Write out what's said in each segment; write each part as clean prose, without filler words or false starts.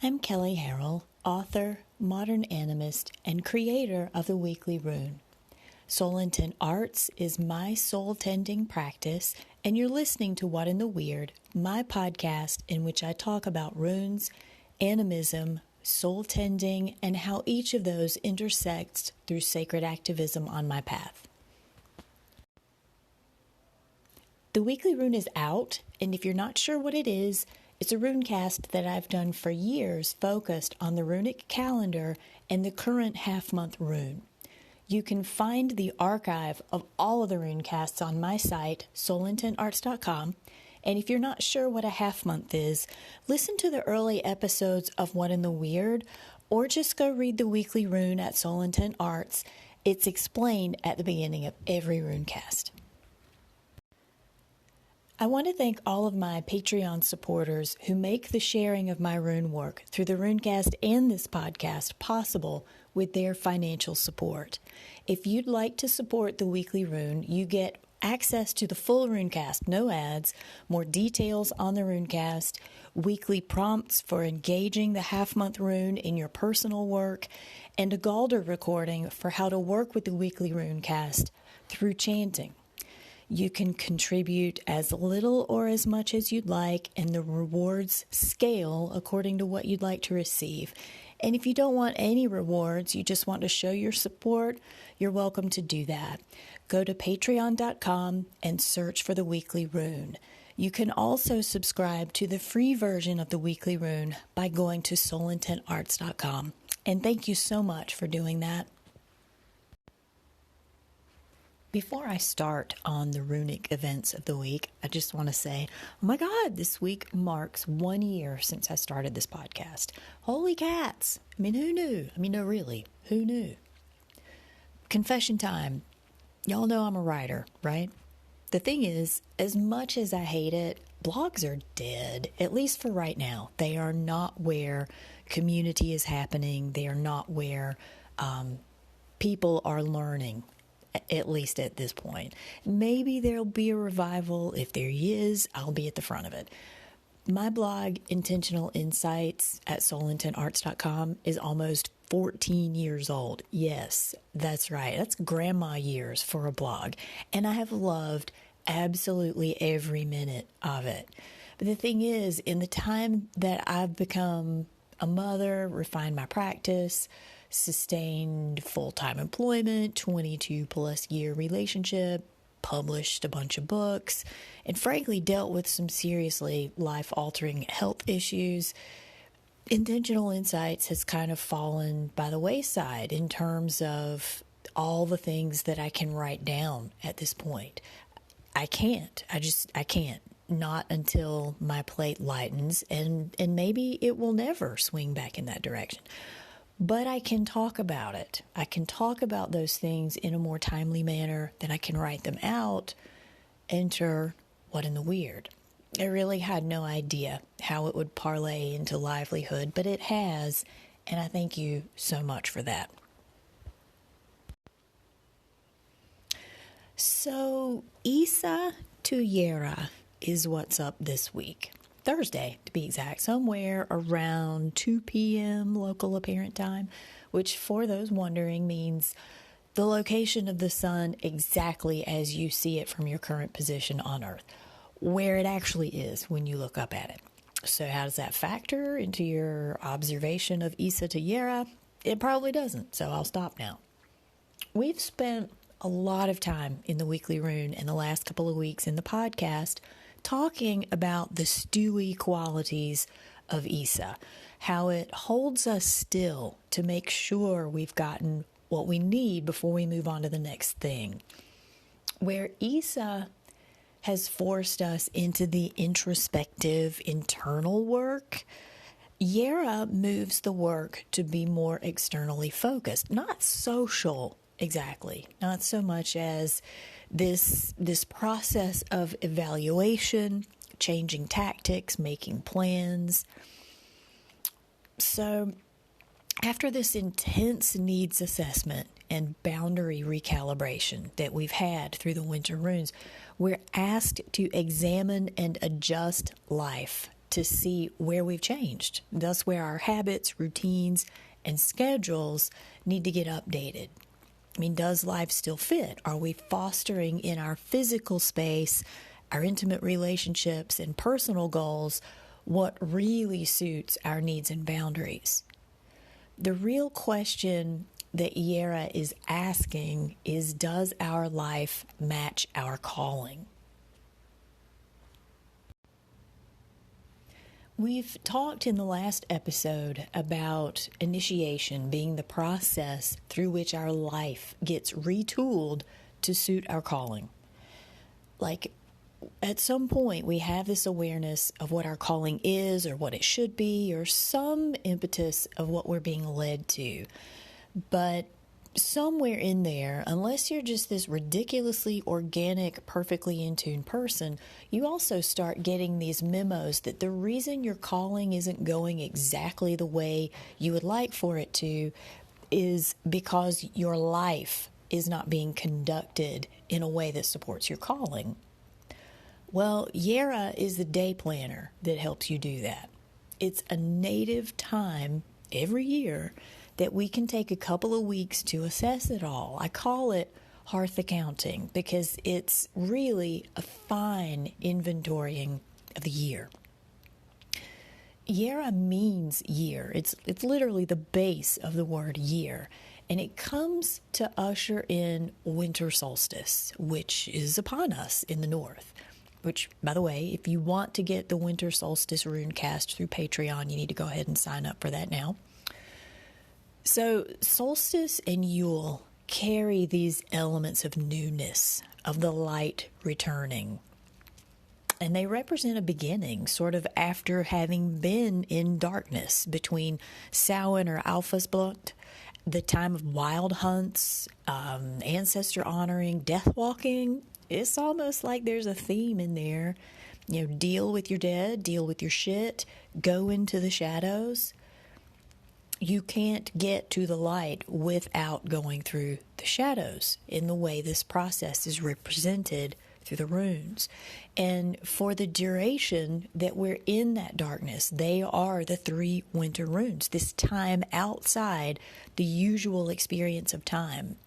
I'm Kelly Harrell, author, modern animist, and creator of the Weekly Rune. Soul Intent Arts is my soul-tending practice, and you're listening to What in the Weird, my podcast in which I talk about runes, animism, soul-tending, and how each of those intersects through sacred activism on my path. The Weekly Rune is out, and if you're not sure what it is, it's a runecast that I've done for years focused on the runic calendar and the current half-month rune. You can find the archive of all of the runecasts on my site, soulintentarts.com, and if you're not sure what a half-month is, listen to the early episodes of What in the Weird, or just go read the Weekly Rune at Soul Intent Arts. It's explained at the beginning of every runecast. I want to thank all of my Patreon supporters who make the sharing of my rune work through the runecast and this podcast possible with their financial support. If you'd like to support the Weekly Rune, you get access to the full runecast, no ads, more details on the runecast, weekly prompts for engaging the half-month rune in your personal work, and a Galder recording for how to work with the Weekly Runecast through chanting. You can contribute as little or as much as you'd like, and the rewards scale according to what you'd like to receive. And if you don't want any rewards, you just want to show your support, you're welcome to do that. Go to patreon.com and search for the Weekly Rune. You can also subscribe to the free version of the Weekly Rune by going to soulintentarts.com. And thank you so much for doing that. Before I start on the runic events of the week, I just want to say, oh my God, this week marks 1 year since I started this podcast. Holy cats. I mean, who knew? No, really, who knew? Confession time. Y'all know I'm a writer, right? The thing is, as much as I hate it, blogs are dead, at least for right now. They are not where community is happening. They are not where people are learning. At least at this point. Maybe there'll be a revival. If there is, I'll be at the front of it. My blog, Intentional Insights at soulintentarts.com, is almost 14 years old. Yes, that's right. That's grandma years for a blog. And I have loved absolutely every minute of it. But the thing is, in the time that I've become a mother, refined my practice, sustained full-time employment, 22-plus year relationship, published a bunch of books, and frankly dealt with some seriously life-altering health issues, Intentional Insights has kind of fallen by the wayside in terms of all the things that I can write down at this point. I can't. I can't. Not until my plate lightens, and maybe it will never swing back in that direction. But I can talk about it. I can talk about those things in a more timely manner than I can write them out. Enter What in the Weird. I really had no idea how it would parlay into livelihood, but it has, and I thank you so much for that. So, Isa to Jera is what's up this week. Thursday, to be exact, somewhere around 2 p.m. local apparent time, which for those wondering means the location of the sun exactly as you see it from your current position on Earth, where it actually is when you look up at it. So how does that factor into your observation of Isa to Jera? It probably doesn't, so I'll stop now. We've spent a lot of time in the Weekly Rune in the last couple of weeks in the podcast talking about the stewy qualities of Isa, how it holds us still to make sure we've gotten what we need before we move on to the next thing. Where Isa has forced us into the introspective internal work, Jera moves the work to be more externally focused, not social exactly, not so much as this process of evaluation, changing tactics, making plans. So after this intense needs assessment and boundary recalibration that we've had through the winter runes, we're asked to examine and adjust life to see where we've changed, thus where our habits, routines, and schedules need to get updated. I mean, does life still fit? Are we fostering in our physical space, our intimate relationships, and personal goals what really suits our needs and boundaries? The real question that Jera is asking is, does our life match our calling? We've talked in the last episode about initiation being the process through which our life gets retooled to suit our calling. Like, at some point, we have this awareness of what our calling is or what it should be, or some impetus of what we're being led to. But somewhere in there, unless you're just this ridiculously organic, perfectly in tune person, you also start getting these memos that the reason your calling isn't going exactly the way you would like for it to is because your life is not being conducted in a way that supports your calling. Well, Jera is the day planner that helps you do that. It's a native time every year that we can take a couple of weeks to assess it all. I call it hearth accounting because it's really a fine inventorying of the year. Jera means year. It's literally the base of the word year. And it comes to usher in winter solstice, which is upon us in the north. Which, by the way, if you want to get the winter solstice rune cast through Patreon, you need to go ahead and sign up for that now. So solstice and Yule carry these elements of newness, of the light returning. And they represent a beginning, sort of after having been in darkness between Samhain or Alphasblot, the time of wild hunts, ancestor honoring, death walking. It's almost like there's a theme in there. You know, deal with your dead, deal with your shit, go into the shadows. You can't get to the light without going through the shadows in the way this process is represented through the runes. And for the duration that we're in that darkness, they are the 3 winter runes, this time outside the usual experience of time.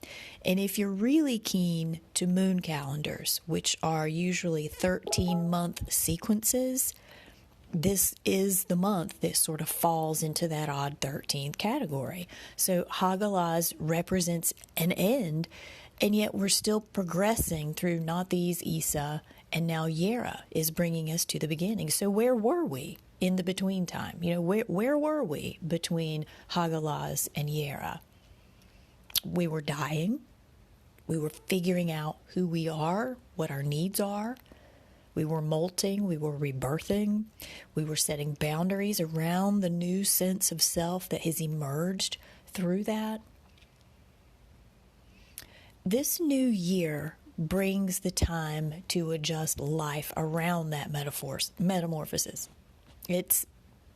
And if you're really keen to moon calendars, which are usually 13-month sequences, this is the month that sort of falls into that odd 13th category. So Hagalaz represents an end, and yet we're still progressing through Nathis, Isa, and now Jera is bringing us to the beginning. So where were we in the between time? You know, where were we between Hagalaz and Jera? We were dying. We were figuring out who we are, what our needs are. We were molting, we were rebirthing, we were setting boundaries around the new sense of self that has emerged through that. This new year brings the time to adjust life around that metamorphosis. It's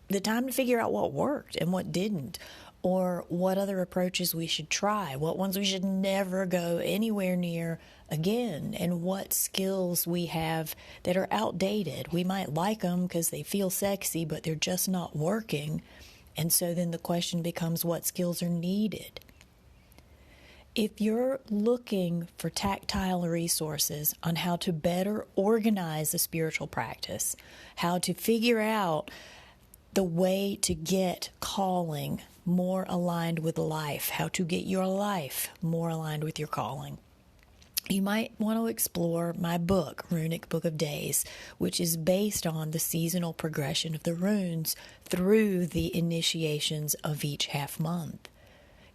the time to figure out what worked and what didn't, or what other approaches we should try, what ones we should never go anywhere near again, and what skills we have that are outdated. We might like them because they feel sexy, but they're just not working. And so then the question becomes, what skills are needed? If you're looking for tactile resources on how to better organize a spiritual practice, how to figure out the way to get calling more aligned with life, how to get your life more aligned with your calling, you might want to explore my book, Runic Book of Days, which is based on the seasonal progression of the runes through the initiations of each half month.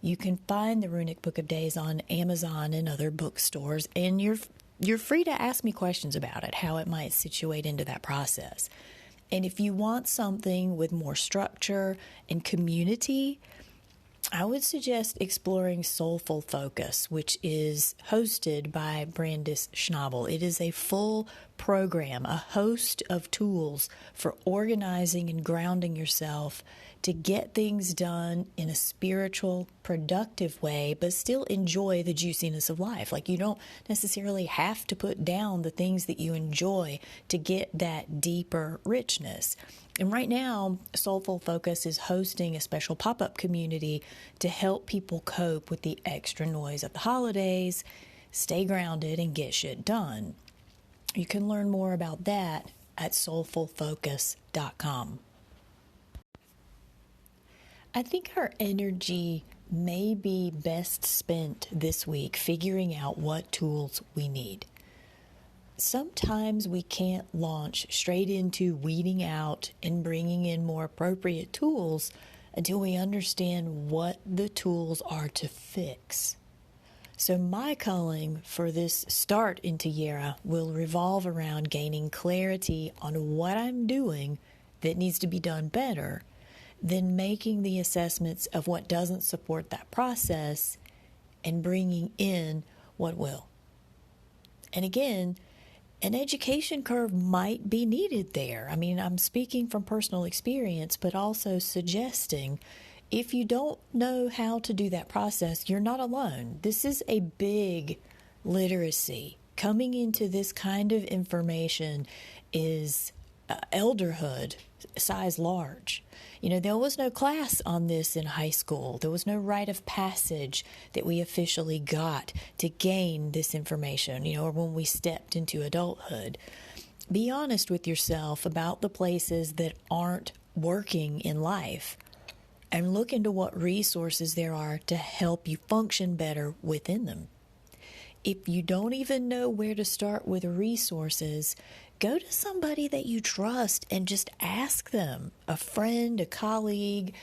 You can find the Runic Book of Days on Amazon and other bookstores, and you're free to ask me questions about it, how it might situate into that process. And if you want something with more structure and community, I would suggest exploring Soulful Focus, which is hosted by Brandis Schnabel. It is a full program, a host of tools for organizing and grounding yourself to get things done in a spiritual, productive way, but still enjoy the juiciness of life. Like, you don't necessarily have to put down the things that you enjoy to get that deeper richness. And right now, Soulful Focus is hosting a special pop-up community to help people cope with the extra noise of the holidays, stay grounded, and get shit done. You can learn more about that at soulfulfocus.com. I think our energy may be best spent this week figuring out what tools we need. Sometimes we can't launch straight into weeding out and bringing in more appropriate tools until we understand what the tools are to fix. So my calling for this start into Jera will revolve around gaining clarity on what I'm doing that needs to be done better, then making the assessments of what doesn't support that process and bringing in what will. And again, an education curve might be needed there. I mean, I'm speaking from personal experience, but also suggesting if you don't know how to do that process, you're not alone. This is a big literacy. Coming into this kind of information is elderhood, size large. You know, there was no class on this in high school. There was no rite of passage that we officially got to gain this information, or when we stepped into adulthood. Be honest with yourself about the places that aren't working in life and look into what resources there are to help you function better within them. If you don't even know where to start with resources, go to somebody that you trust and just ask them, a friend, a colleague,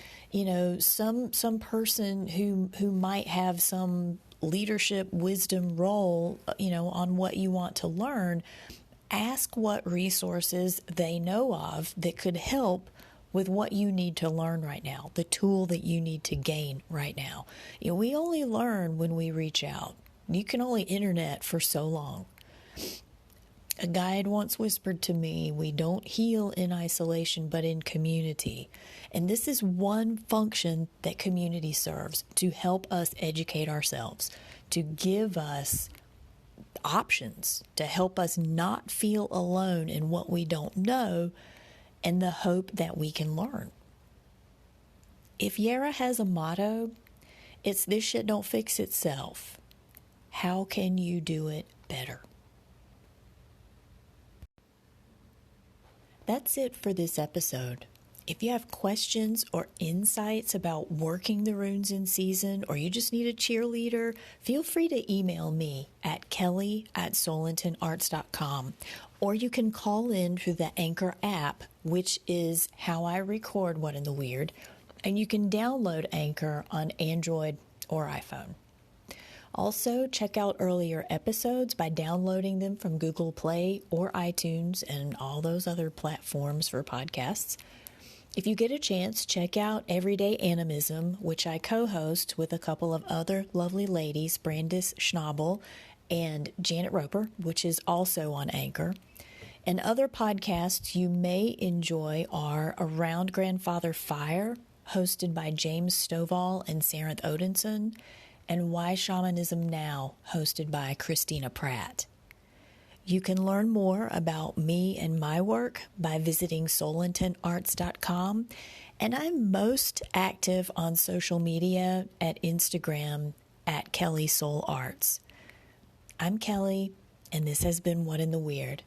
some person who might have some leadership wisdom role, on what you want to learn. Ask what resources they know of that could help with what you need to learn right now, the tool that you need to gain right now. We only learn when we reach out. You can only internet for so long. A guide once whispered to me, we don't heal in isolation, but in community. And this is one function that community serves, to help us educate ourselves, to give us options, to help us not feel alone in what we don't know, and the hope that we can learn. If Jera has a motto, it's this shit don't fix itself. How can you do it better? That's it for this episode. If you have questions or insights about working the runes in season, or you just need a cheerleader, feel free to email me at kelly@soulintonarts.com, or you can call in through the Anchor app, which is how I record What in the Weird, and you can download Anchor on Android or iPhone. Also, check out earlier episodes by downloading them from Google Play or iTunes and all those other platforms for podcasts. If you get a chance, check out Everyday Animism, which I co-host with a couple of other lovely ladies, Brandis Schnabel and Janet Roper, which is also on Anchor. And other podcasts you may enjoy are Around Grandfather Fire, hosted by James Stovall and Saranth Odinson, and Why Shamanism Now, hosted by Christina Pratt. You can learn more about me and my work by visiting soulintonarts.com, and I'm most active on social media at Instagram at Kelly Soul Arts. I'm Kelly, and this has been What in the Weird.